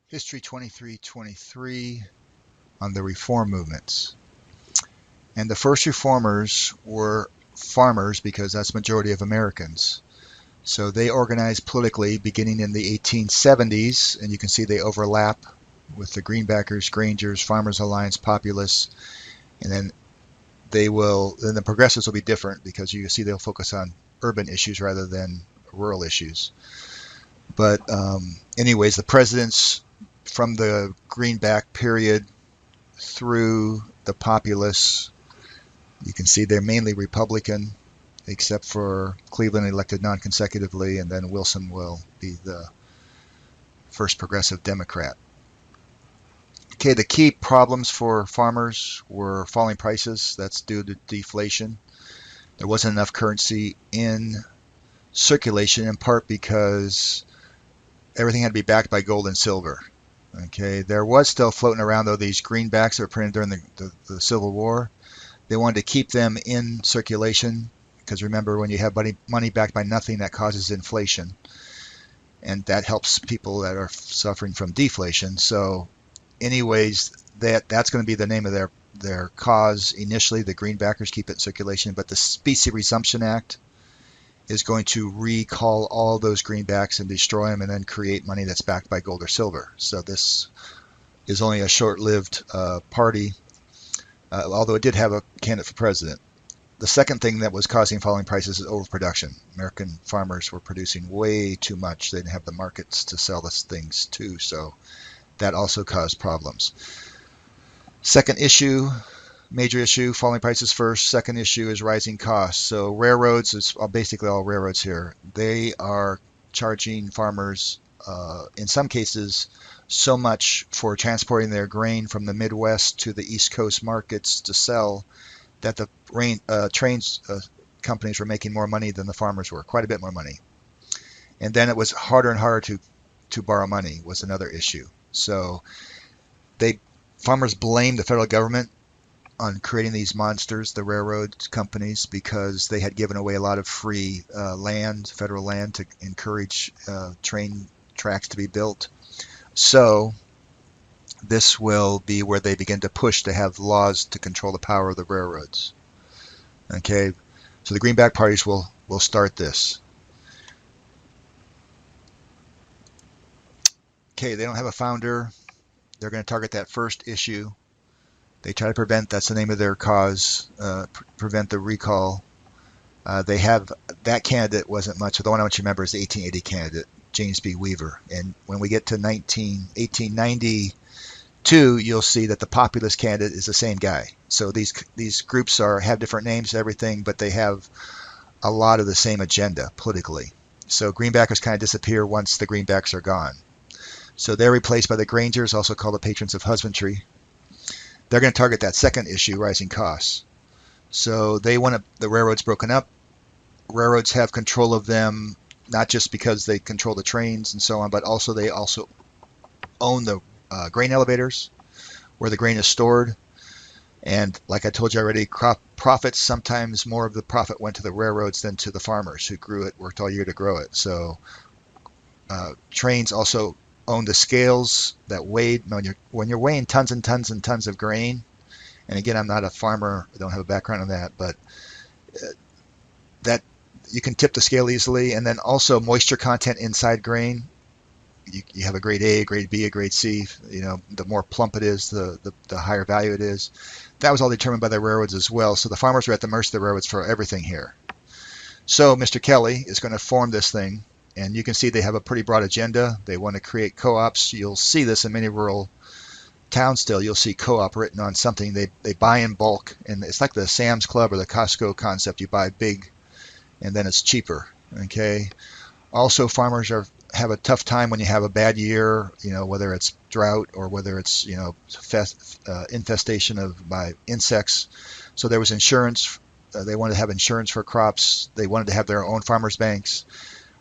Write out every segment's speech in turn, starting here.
History 2323 on the reform movements. And the first reformers were farmers because that's the majority of Americans. So they organized politically beginning in the 1870s, and you can see they overlap with the Greenbackers, Grangers, Farmers Alliance, Populists, and then the progressives will be different because you see they'll focus on urban issues rather than rural issues. But anyways, the presidents from the Greenback period through the Populists, you can see they're mainly Republican, except for Cleveland elected non-consecutively, and then Wilson will be the first progressive Democrat. Okay, the key problems for farmers were falling prices. That's due to deflation. There wasn't enough currency in circulation, in part because everything had to be backed by gold and silver. Okay, there was still floating around, though, these greenbacks that were printed during the Civil War. They wanted to keep them in circulation because remember, when you have money backed by nothing, that causes inflation. And that helps people that are suffering from deflation. So anyways, that's going to be the name of their cause initially. The greenbackers keep it in circulation, but the Specie Resumption Act is going to recall all those greenbacks and destroy them and then create money that's backed by gold or silver. So this is only a short-lived party, although it did have a candidate for president. The second thing that was causing falling prices is overproduction. American farmers were producing way too much. They didn't have the markets to sell those things to, so that also caused problems. Second issue, major issue, falling prices first. Second issue is rising costs. So railroads, is basically all railroads here, they are charging farmers, in some cases, so much for transporting their grain from the Midwest to the East Coast markets to sell that the trains companies were making more money than the farmers were, quite a bit more money. And then it was harder and harder to borrow money was another issue. So farmers blamed the federal government on creating these monsters, the railroad companies, because they had given away a lot of free land, federal land, to encourage train tracks to be built. So this will be where they begin to push to have laws to control the power of the railroads. Okay, so the Greenback parties will start this. Okay, they don't have a founder. They're going to target that first issue. They try to prevent, that's the name of their cause, prevent the recall. They have, that candidate wasn't much. The one I want you to remember is the 1880 candidate, James B. Weaver. And when we get to 1892, you'll see that the populist candidate is the same guy. So these groups have different names and everything, but they have a lot of the same agenda politically. So Greenbackers kind of disappear once the Greenbacks are gone. So they're replaced by the Grangers, also called the patrons of husbandry. They're going to target that second issue, rising costs. So they want the railroads broken up. Railroads have control of them, not just because they control the trains and so on, but also they also own the grain elevators where the grain is stored. And like I told you already, crop profits, sometimes more of the profit went to the railroads than to the farmers who grew it, worked all year to grow it. So trains also own the scales that weighed. When you're weighing tons and tons and tons of grain, and again, I'm not a farmer, I don't have a background on that, but that you can tip the scale easily. And then also moisture content inside grain. You have a grade A, a grade B, a grade C. The more plump it is, the higher value it is. That was all determined by the railroads as well. So the farmers are at the mercy of the railroads for everything here. So Mr. Kelly is going to form this thing. And you can see they have a pretty broad agenda. They want to create co-ops. You'll see this in many rural towns still. You'll see co-op written on something. They buy in bulk. And it's like the Sam's Club or the Costco concept. You buy big and then it's cheaper. Okay. Also, farmers have a tough time when you have a bad year, whether it's drought or whether it's, infestation by insects. So there was insurance. They wanted to have insurance for crops. They wanted to have their own farmers' banks.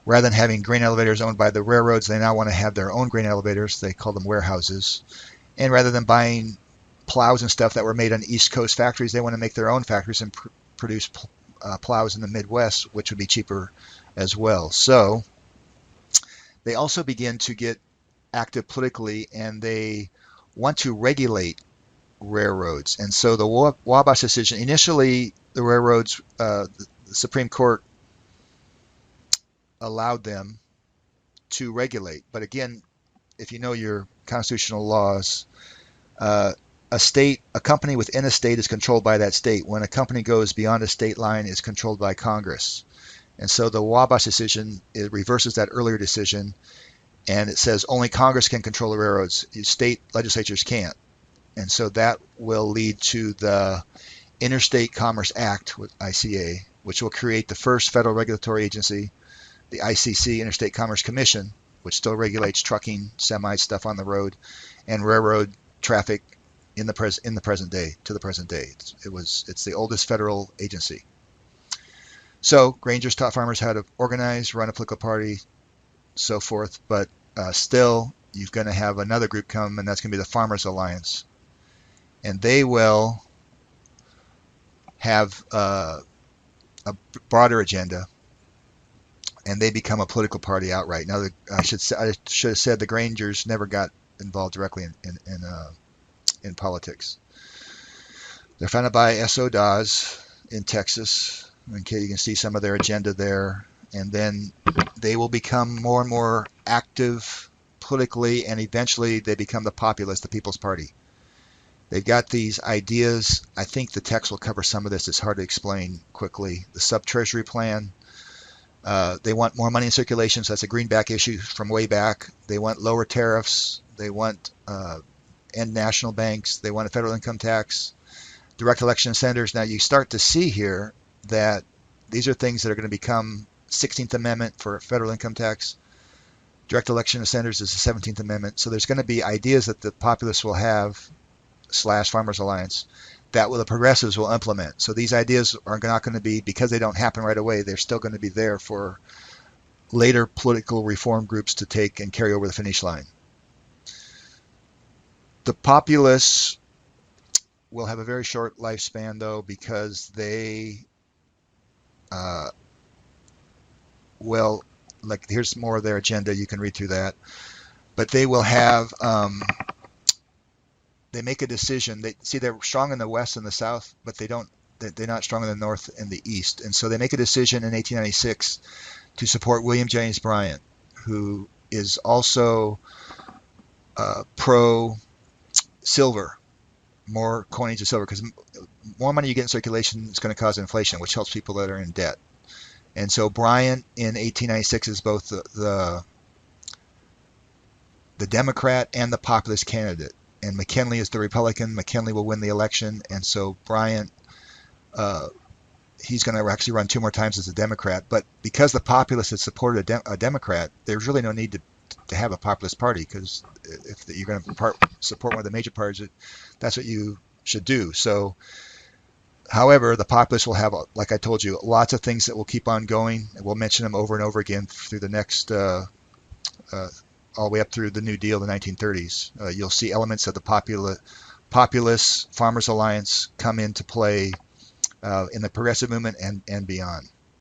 Rather than having grain elevators owned by the railroads, they now want to have their own grain elevators. They call them warehouses. And rather than buying plows and stuff that were made on East Coast factories, they want to make their own factories and produce plows in the Midwest, which would be cheaper as well. So they also begin to get active politically, and they want to regulate railroads. And so the Wabash decision, initially the railroads, the Supreme Court allowed them to regulate. But again, if you know your constitutional laws, uh, a company within a state is controlled by that state. When a company goes beyond a state line, it's controlled by Congress. And so the Wabash decision, it reverses that earlier decision, and it says only Congress can control the railroads. State legislatures can't. And so that will lead to the Interstate Commerce Act, with ICA, which will create the first federal regulatory agency, the ICC, Interstate Commerce Commission, which still regulates trucking, semi stuff on the road, and railroad traffic in the present day, to the present day. It's the oldest federal agency. So Grangers taught farmers how to organize, run a political party, so forth. But still, you're going to have another group come, and that's going to be the Farmers Alliance, and they will have a broader agenda, and they become a political party outright. Now, I should have said the Grangers never got involved directly in politics. They're founded by S.O. Dawes in Texas. Okay, you can see some of their agenda there, and then they will become more and more active politically, and eventually they become the Populists, the People's Party. They've got these ideas. I think the text will cover some of this. It's hard to explain quickly. The sub-treasury plan. They want more money in circulation, so that's a greenback issue from way back. They want lower tariffs. They want end national banks. They want a federal income tax, direct election of senators. Now you start to see here that these are things that are going to become 16th Amendment for federal income tax. Direct election of senators is the 17th Amendment. So there's going to be ideas that the populists will have, / Farmers Alliance, that the progressives will implement. So these ideas are not going to be, because they don't happen right away, they're still going to be there for later political reform groups to take and carry over the finish line. The populists will have a very short lifespan, though, because they will, like, here's more of their agenda. You can read through that. But they will have, they make a decision. They're strong in the West and the South, but they're not strong in the North and the East. And so they make a decision in 1896 to support William Jennings Bryan, who is also pro-silver, more coinage of silver, because more money you get in circulation is going to cause inflation, which helps people that are in debt. And so Bryan in 1896 is both the Democrat and the populist candidate. And McKinley is the Republican. McKinley will win the election. And so Bryan, he's going to actually run 2 more times as a Democrat. But because the populists had supported a Democrat, there's really no need to have a populist party, because if you're going to support one of the major parties, that's what you should do. So, however, the populists will have, like I told you, lots of things that will keep on going. We'll mention them over and over again through the next, all the way up through the New Deal, the 1930s. You'll see elements of the populist Farmers Alliance come into play in the progressive movement and beyond.